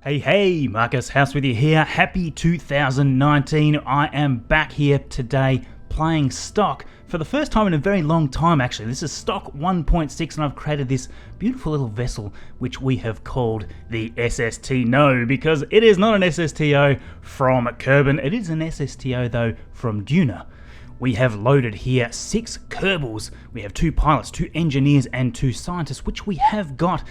Hey, Marcus House with you here. Happy 2019. I am back here today playing Stock for the first time in a very long time actually. This is Stock 1.6 and I've created this beautiful little vessel which we have called the SSTno because it is not an SSTO from Kerbin. It is an SSTO though from Duna. We have loaded here 6 Kerbals. We have 2 pilots, 2 engineers and 2 scientists, which we have got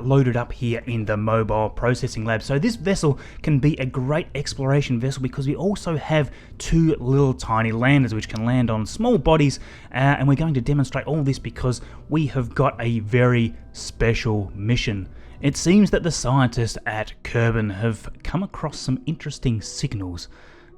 loaded up here in the mobile processing lab. So this vessel can be a great exploration vessel because we also have 2 little tiny landers which can land on small bodies, and we're going to demonstrate all this because we have got a very special mission. It seems that the scientists at Kerbin have come across some interesting signals.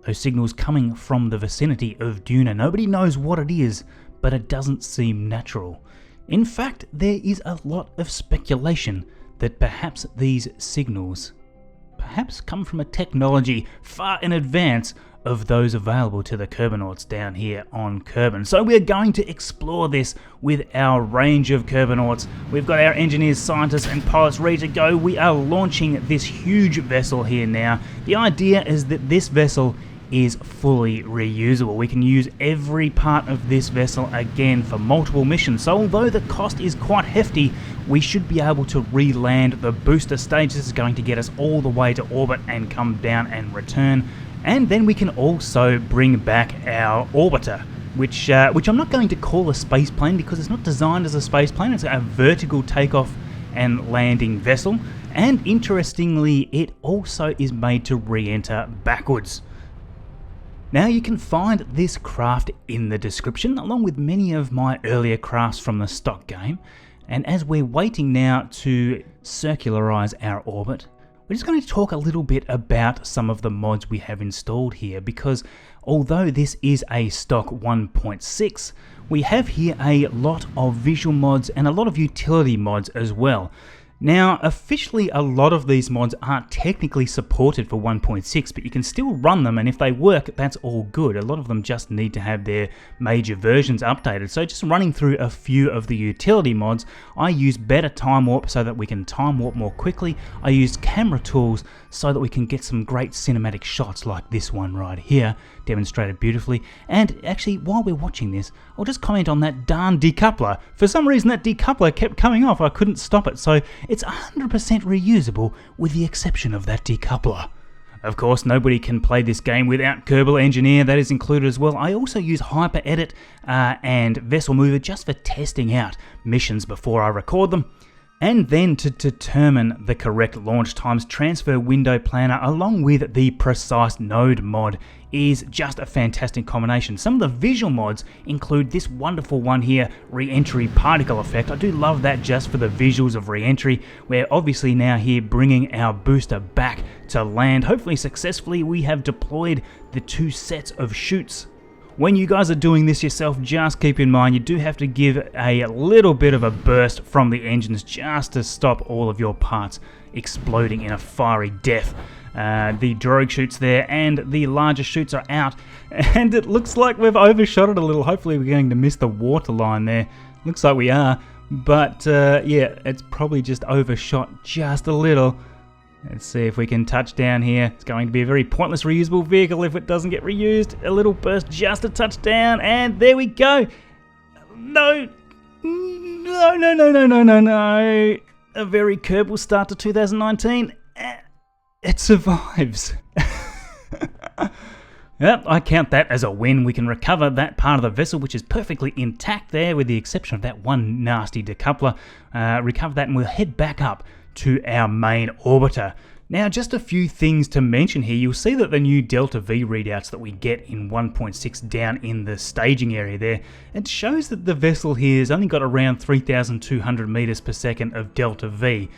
Those signals coming from the vicinity of Duna. Nobody knows what it is, but it doesn't seem natural. In fact, there is a lot of speculation that perhaps these signals come from a technology far in advance of those available to the Kerbinauts down here on Kerbin. So we're going to explore this with our range of Kerbinauts. We've got our engineers, scientists and pilots ready to go. We are launching this huge vessel here now. The idea is that this vessel is fully reusable. We can use every part of this vessel again for multiple missions. So although the cost is quite hefty, we should be able to re-land the booster stage. This is going to get us all the way to orbit and come down and return. And then we can also bring back our orbiter, which I'm not going to call a space plane because it's not designed as a space plane. It's a vertical takeoff and landing vessel. And interestingly, it also is made to re-enter backwards. Now you can find this craft in the description along with many of my earlier crafts from the stock game, and as we're waiting now to circularize our orbit, we're just going to talk a little bit about some of the mods we have installed here because although this is a stock 1.6, we have here a lot of visual mods and a lot of utility mods as well. Now, officially a lot of these mods aren't technically supported for 1.6, but you can still run them, and if they work, that's all good. A lot of them just need to have their major versions updated. So just running through a few of the utility mods, I use better time warp so that we can time warp more quickly. I use camera tools so that we can get some great cinematic shots like this one right here, demonstrated beautifully. And actually, while we're watching this, I'll just comment on that darn decoupler. For some reason that decoupler kept coming off, I couldn't stop it, so it's 100% reusable with the exception of that decoupler. Of course, nobody can play this game without Kerbal Engineer, that is included as well. I also use HyperEdit and VesselMover just for testing out missions before I record them. And then to determine the correct launch times, Transfer Window Planner along with the Precise Node mod is just a fantastic combination. Some of the visual mods include this wonderful one here, ReentryParticleEffect. I do love that just for the visuals of re-entry. We're obviously now here bringing our booster back to land. Hopefully successfully, we have deployed the 2 sets of chutes. When you guys are doing this yourself, just keep in mind you do have to give a little bit of a burst from the engines just to stop all of your parts exploding in a fiery death. The drogue chutes there and the larger chutes are out, and it looks like we've overshot it a little. Hopefully we're going to miss the water line there. Looks like we are, but yeah, it's probably just overshot just a little. Let's see if we can touch down here. It's going to be a very pointless reusable vehicle if it doesn't get reused. A little burst just to touch down, and there we go. No. A very Kerbal start to 2019. It survives. Yep, I count that as a win. We can recover that part of the vessel, which is perfectly intact there, with the exception of that one nasty decoupler. Recover that and we'll head back up to our main orbiter. Now, just a few things to mention here. You'll see that the new Delta V readouts that we get in 1.6 down in the staging area there, it shows that the vessel here has only got around 3,200 meters per second of Delta V.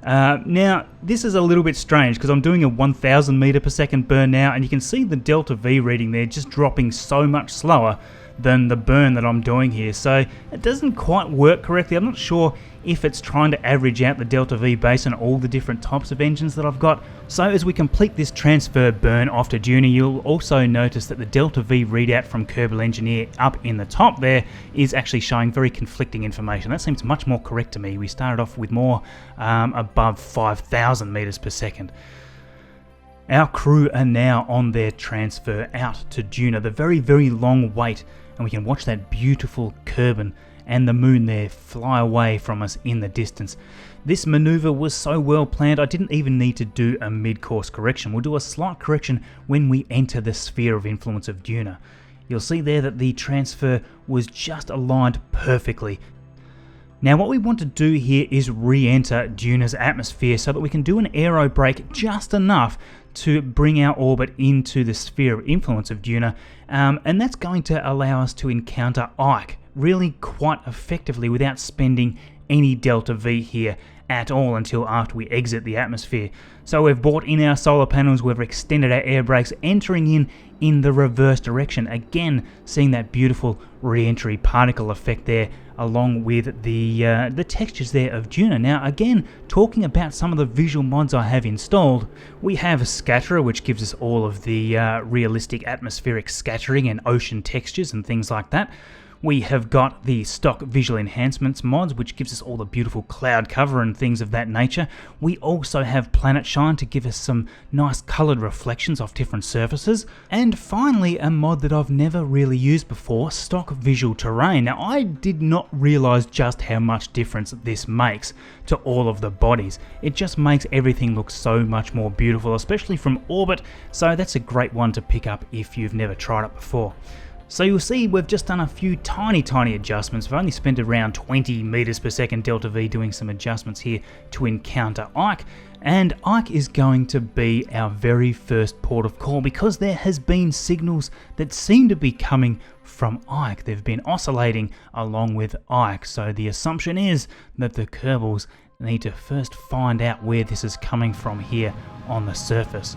Now, this is a little bit strange because I'm doing a 1,000 meter per second burn now, and you can see the Delta V reading there just dropping so much slower than the burn that I'm doing here. So it doesn't quite work correctly. I'm not sure if it's trying to average out the Delta V based on all the different types of engines that I've got. So as we complete this transfer burn off to Duna, you'll also notice that the Delta V readout from Kerbal Engineer up in the top there is actually showing very conflicting information. That seems much more correct to me. We started off with more above 5,000 meters per second. Our crew are now on their transfer out to Duna, the very, very long wait, and we can watch that beautiful Kerbin and the moon there fly away from us in the distance. This maneuver was so well planned, I didn't even need to do a mid-course correction. We'll do a slight correction when we enter the sphere of influence of Duna. You'll see there that the transfer was just aligned perfectly. Now what we want to do here is re-enter Duna's atmosphere so that we can do an aero brake just enough to bring our orbit into the sphere of influence of Duna, and that's going to allow us to encounter Ike really quite effectively without spending any delta V here at all until after we exit the atmosphere. So we've brought in our solar panels, we've extended our air brakes, entering in the reverse direction, again seeing that beautiful re-entry particle effect there along with the textures there of Duna. Now again, talking about some of the visual mods I have installed, we have a Scatterer which gives us all of the realistic atmospheric scattering and ocean textures and things like that. We have got the StockVisualEnhancements mods, which gives us all the beautiful cloud cover and things of that nature. We also have PlanetShine to give us some nice coloured reflections off different surfaces. And finally, a mod that I've never really used before, StockVisualTerrain. Now, I did not realise just how much difference this makes to all of the bodies. It just makes everything look so much more beautiful, especially from orbit, so that's a great one to pick up if you've never tried it before. So you'll see we've just done a few tiny adjustments. We've only spent around 20 meters per second delta V doing some adjustments here to encounter Ike, and Ike is going to be our very first port of call because there has been signals that seem to be coming from Ike. They've been oscillating along with Ike, so the assumption is that the Kerbals need to first find out where this is coming from here on the surface.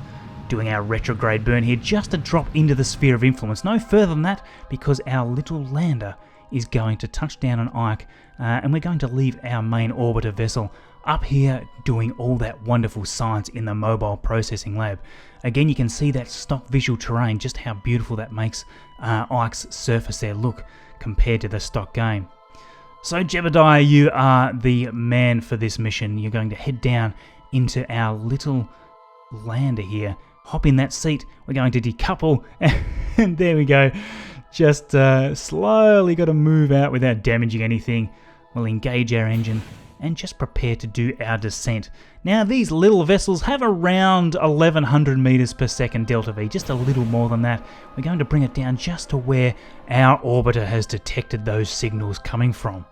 Doing our retrograde burn here just to drop into the sphere of influence, no further than that, because our little lander is going to touch down on Ike, and we're going to leave our main orbiter vessel up here doing all that wonderful science in the mobile processing lab. Again, you can see that StockVisualTerrain, just how beautiful that makes Ike's surface there look compared to the stock game. So Jebediah, you are the man for this mission. You're going to head down into our little lander here. Hop in that seat, we're going to decouple, and there we go. Just slowly got to move out without damaging anything. We'll engage our engine and just prepare to do our descent. Now these little vessels have around 1100 meters per second delta V, just a little more than that. We're going to bring it down just to where our orbiter has detected those signals coming from.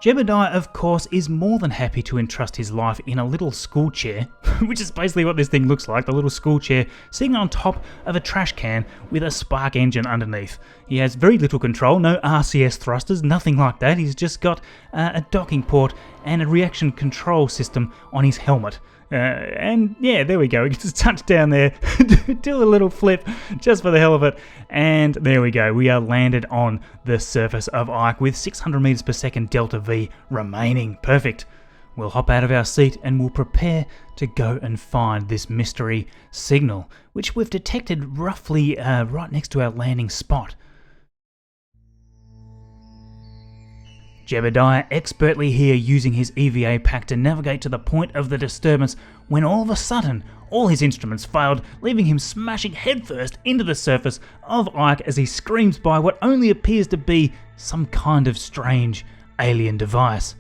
Jebediah, of course, is more than happy to entrust his life in a little school chair, which is basically what this thing looks like, the little school chair sitting on top of a trash can with a spark engine underneath. He has very little control, no RCS thrusters, nothing like that. He's just got a docking port and a reaction control system on his helmet. And yeah, there we go. We can just touch down there, do a little flip just for the hell of it, and there we go. We are landed on the surface of Ike with 600 meters per second delta V remaining. Perfect. We'll hop out of our seat and we'll prepare to go and find this mystery signal, which we've detected roughly right next to our landing spot. Jebediah expertly here using his EVA pack to navigate to the point of the disturbance when all of a sudden all his instruments failed, leaving him smashing headfirst into the surface of Ike as he screams by what only appears to be some kind of strange alien device.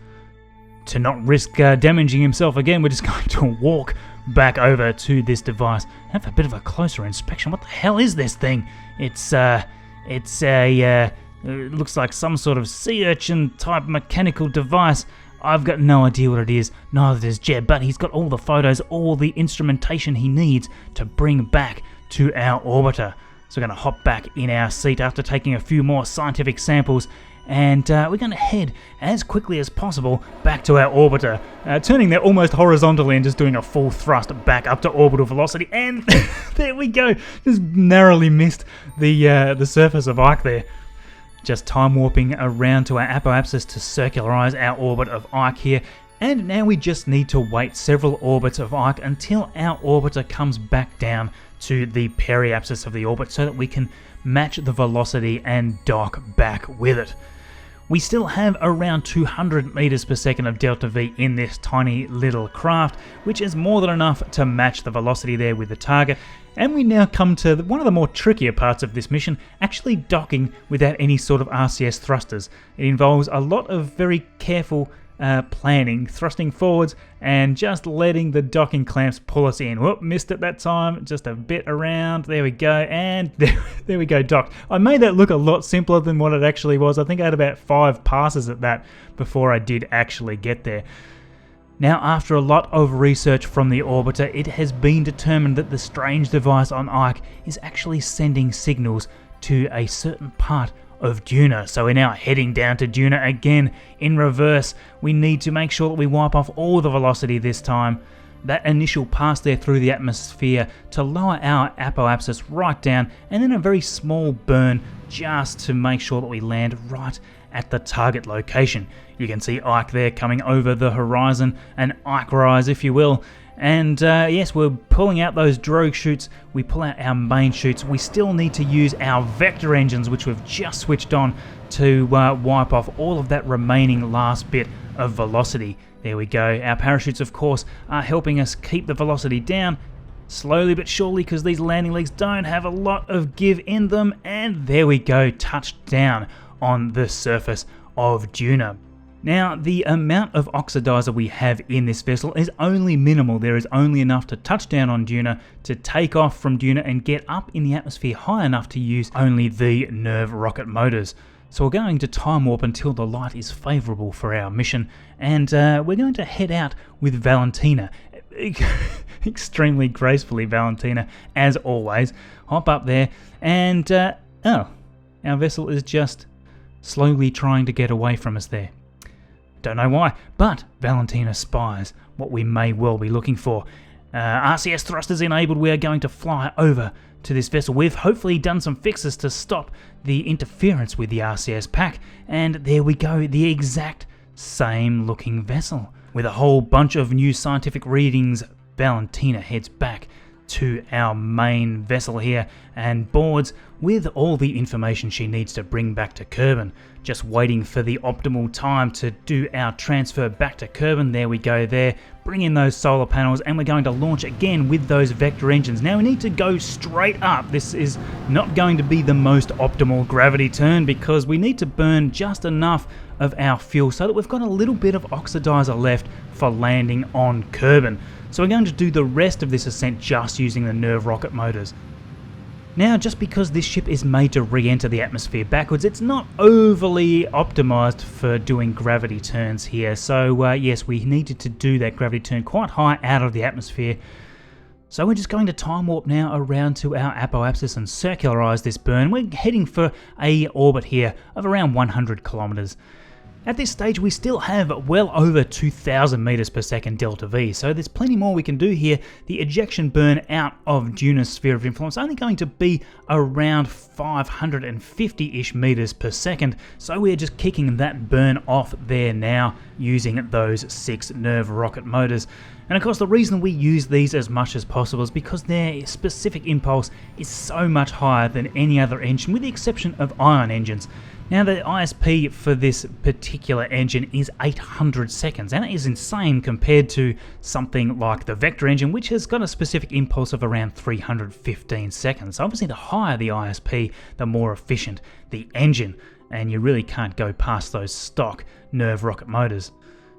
To not risk damaging himself again, we're just going to walk back over to this device and have a bit of a closer inspection. What the hell is this thing? It looks like some sort of sea urchin type mechanical device. I've got no idea what it is, neither does Jeb, but he's got all the photos, all the instrumentation he needs to bring back to our orbiter. So we're going to hop back in our seat after taking a few more scientific samples, and we're going to head as quickly as possible back to our orbiter, turning there almost horizontally and just doing a full thrust back up to orbital velocity, and there we go, just narrowly missed the surface of Ike there. Just time warping around to our apoapsis to circularize our orbit of Ike here, and now we just need to wait several orbits of Ike until our orbiter comes back down to the periapsis of the orbit so that we can match the velocity and dock back with it. We still have around 200 meters per second of delta V in this tiny little craft, which is more than enough to match the velocity there with the target. And we now come to one of the more trickier parts of this mission, actually docking without any sort of RCS thrusters. It involves a lot of very careful planning, thrusting forwards and just letting the docking clamps pull us in. Whoop, missed it that time, just a bit around, there we go, and there we go, docked. I made that look a lot simpler than what it actually was. I think I had about 5 passes at that before I did actually get there. Now, after a lot of research from the orbiter, it has been determined that the strange device on Ike is actually sending signals to a certain part of Duna. So we're now heading down to Duna again in reverse. We need to make sure that we wipe off all the velocity this time. That initial pass there through the atmosphere to lower our apoapsis right down, and then a very small burn just to make sure that we land right at the target location. You can see Ike there coming over the horizon, an Ike rise if you will. And yes, we're pulling out those drogue chutes, we pull out our main chutes. We still need to use our vector engines, which we've just switched on, to wipe off all of that remaining last bit of velocity. There we go. Our parachutes, of course, are helping us keep the velocity down, slowly but surely, because these landing legs don't have a lot of give in them. And there we go, touched down on the surface of Duna. Now, the amount of oxidizer we have in this vessel is only minimal. There is only enough to touch down on Duna, to take off from Duna and get up in the atmosphere high enough to use only the NERV rocket motors. So we're going to time warp until the light is favourable for our mission, and we're going to head out with Valentina. Extremely gracefully, Valentina, as always. Hop up there, and oh, our vessel is just slowly trying to get away from us there. Don't know why, but Valentina spies what we may well be looking for. RCS thrusters enabled, we are going to fly over to this vessel. We've hopefully done some fixes to stop the interference with the RCS pack, and there we go, the exact same looking vessel. With a whole bunch of new scientific readings, Valentina heads back to our main vessel here and boards with all the information she needs to bring back to Kerbin. Just waiting for the optimal time to do our transfer back to Kerbin. There we go there. Bring in those solar panels and we're going to launch again with those vector engines. Now we need to go straight up. This is not going to be the most optimal gravity turn because we need to burn just enough of our fuel so that we've got a little bit of oxidizer left for landing on Kerbin. So we're going to do the rest of this ascent just using the NERV rocket motors. Now, just because this ship is made to re-enter the atmosphere backwards, it's not overly optimized for doing gravity turns here. So yes, we needed to do that gravity turn quite high out of the atmosphere. So we're just going to time warp now around to our apoapsis and circularize this burn. We're heading for a orbit here of around 100 kilometers. At this stage, we still have well over 2,000 meters per second delta V, so there's plenty more we can do here. The ejection burn out of Duna's sphere of influence is only going to be around 550-ish meters per second, so we're just kicking that burn off there now using those 6 NERV rocket motors. And of course, the reason we use these as much as possible is because their specific impulse is so much higher than any other engine, with the exception of ion engines. Now, the ISP for this particular engine is 800 seconds, and it is insane compared to something like the Vector engine, which has got a specific impulse of around 315 seconds. So obviously, the higher the ISP, the more efficient the engine, and you really can't go past those stock NERV rocket motors.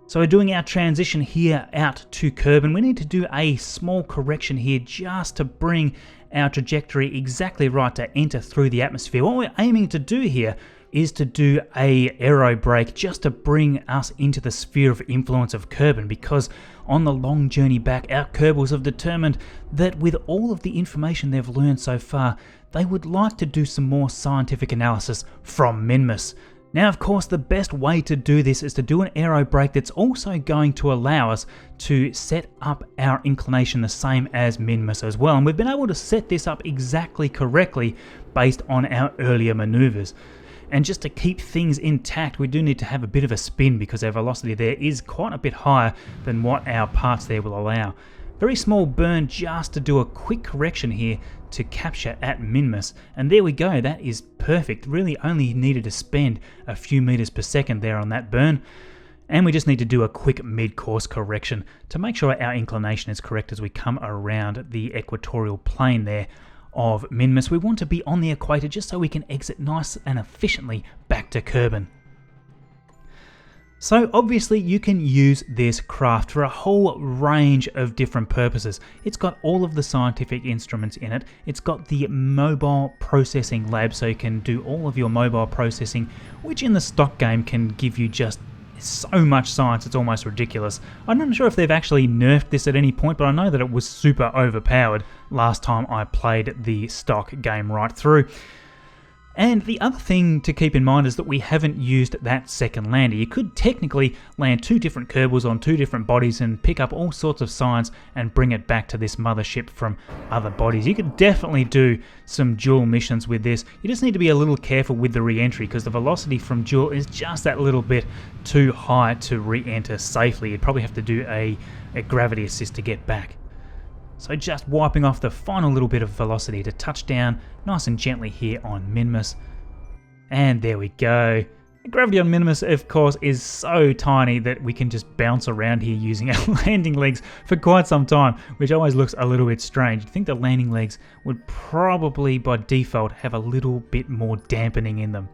So we're doing our transition here out to Kerbin. We need to do a small correction here just to bring our trajectory exactly right to enter through the atmosphere. What we're aiming to do here is to do a aerobrake just to bring us into the sphere of influence of Kerbin, because on the long journey back, our Kerbals have determined that with all of the information they've learned so far, they would like to do some more scientific analysis from Minmus. Now, of course, the best way to do this is to do an aerobrake that's also going to allow us to set up our inclination the same as Minmus as well. And we've been able to set this up exactly correctly based on our earlier maneuvers. And just to keep things intact, we do need to have a bit of a spin because our velocity there is quite a bit higher than what our parts there will allow. Very small burn just to do a quick correction here to capture at Minmus. And there we go, that is perfect. Really only needed to spend a few meters per second there on that burn. And we just need to do a quick mid-course correction to make sure our inclination is correct as we come around the equatorial plane there of Minmus. We want to be on the equator just so we can exit nice and efficiently back to Kerbin. So obviously you can use this craft for a whole range of different purposes. It's got all of the scientific instruments in it. It's got the mobile processing lab, so you can do all of your mobile processing, which in the stock game can give you just so much science it's almost ridiculous. I'm not sure if they've actually nerfed this at any point, but I know that it was super overpowered last time I played the stock game right through. And the other thing to keep in mind is that we haven't used that second lander. You could technically land 2 different Kerbals on 2 different bodies and pick up all sorts of science and bring it back to this mothership from other bodies. You could definitely do some dual missions with this. You just need to be a little careful with the re-entry because the velocity from dual is just that little bit too high to re-enter safely. You'd probably have to do a gravity assist to get back. So just wiping off the final little bit of velocity to touch down nice and gently here on Minmus. And there we go. The gravity on Minmus, of course, is so tiny that we can just bounce around here using our landing legs for quite some time, which always looks a little bit strange. I think the landing legs would probably by default have a little bit more dampening in them.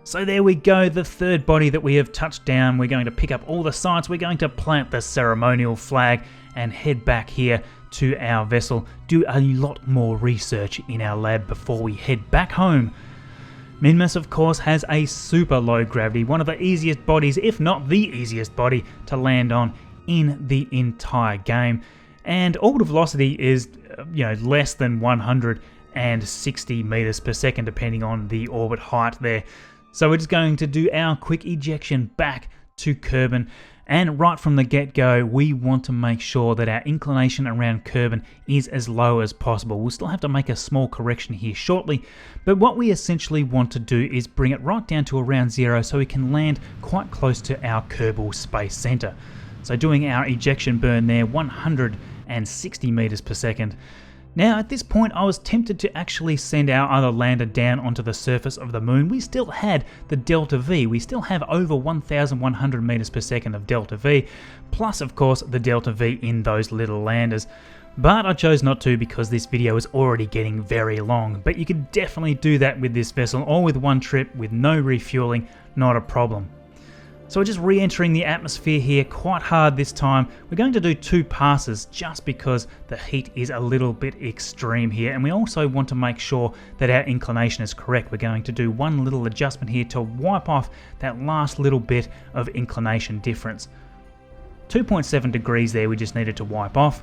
So there we go, the third body that we have touched down. We're going to pick up all the science. We're going to plant the ceremonial flag and head back here to our vessel, do a lot more research in our lab before we head back home. Minmus, of course, has a super low gravity, one of the easiest bodies, if not the easiest body, to land on in the entire game. And orbital velocity is, less than 160 meters per second, depending on the orbit height there. So we're just going to do our quick ejection back to Kerbin. And right from the get-go, we want to make sure that our inclination around Kerbin is as low as possible. We'll still have to make a small correction here shortly, but what we essentially want to do is bring it right down to around 0 so we can land quite close to our Kerbal Space Center. So doing our ejection burn there, 160 meters per second. Now at this point I was tempted to actually send our other lander down onto the surface of the moon. We still had the delta V, we still have over 1,100 meters per second of delta V, plus of course the delta V in those little landers. But I chose not to because this video is already getting very long, but you could definitely do that with this vessel, all with one trip with no refueling, not a problem. So we're just re-entering the atmosphere here quite hard this time. We're going to do 2 passes just because the heat is a little bit extreme here, and we also want to make sure that our inclination is correct. We're going to do one little adjustment here to wipe off that last little bit of inclination difference. 2.7 degrees there we just needed to wipe off.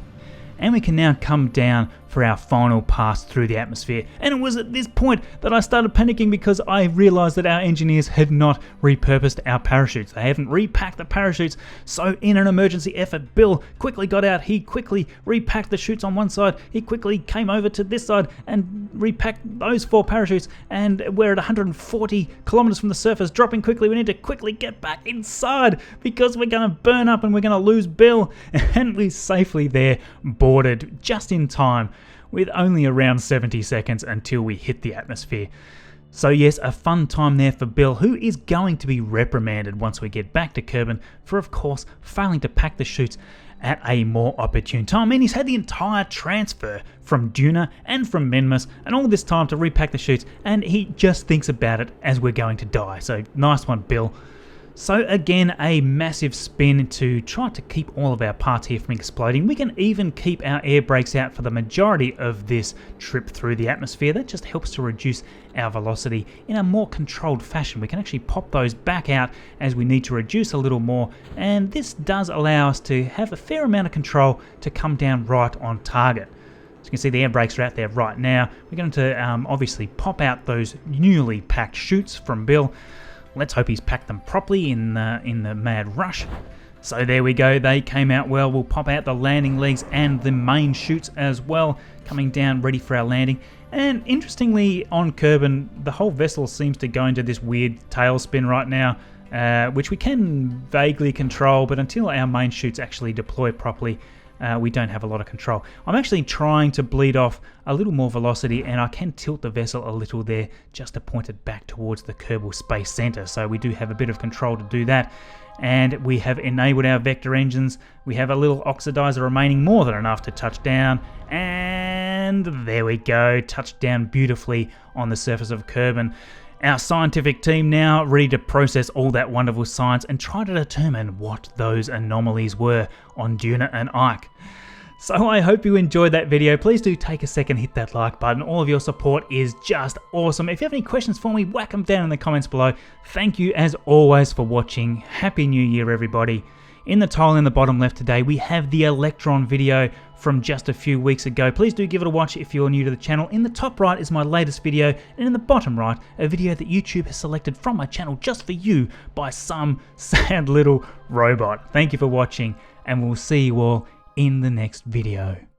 And we can now come down for our final pass through the atmosphere. And it was at this point that I started panicking because I realized that our engineers had not repurposed our parachutes. They haven't repacked the parachutes. So in an emergency effort, Bill quickly got out. He quickly repacked the chutes on one side. He quickly came over to this side and repacked those 4 parachutes. And we're at 140 kilometers from the surface, dropping quickly. We need to quickly get back inside because we're going to burn up and we're going to lose Bill. And we safely there boarded just in time, with only around 70 seconds until we hit the atmosphere. So yes, a fun time there for Bill, who is going to be reprimanded once we get back to Kerbin for, of course, failing to pack the chutes at a more opportune time. I mean, he's had the entire transfer from Duna and from Minmus and all this time to repack the chutes, and he just thinks about it as we're going to die. So nice one, Bill. So again, a massive spin to try to keep all of our parts here from exploding. We can even keep our air brakes out for the majority of this trip through the atmosphere. That just helps to reduce our velocity in a more controlled fashion. We can actually pop those back out as we need to reduce a little more, and this does allow us to have a fair amount of control to come down right on target. As you can see, the air brakes are out there right now. We're going to obviously pop out those newly packed chutes from Bill. Let's hope he's packed them properly in the mad rush. So there we go, they came out well. We'll pop out the landing legs and the main chutes as well, coming down ready for our landing. And interestingly, on Kerbin, the whole vessel seems to go into this weird tailspin right now, which we can vaguely control, but until our main chutes actually deploy properly, we don't have a lot of control. I'm actually trying to bleed off a little more velocity, and I can tilt the vessel a little there just to point it back towards the Kerbal Space Center. So we do have a bit of control to do that. And we have enabled our vector engines. We have a little oxidizer remaining, more than enough to touch down. And there we go, touched down beautifully on the surface of Kerbin. Our scientific team now ready to process all that wonderful science and try to determine what those anomalies were on Duna and Ike. So I hope you enjoyed that video. Please do take a second, hit that like button. All of your support is just awesome. If you have any questions for me, whack them down in the comments below. Thank you as always for watching. Happy New Year, everybody. In the tile in the bottom left today, we have the Electron video from just a few weeks ago. Please do give it a watch if you're new to the channel. In the top right is my latest video, and in the bottom right, a video that YouTube has selected from my channel just for you by some sad little robot. Thank you for watching, and we'll see you all in the next video.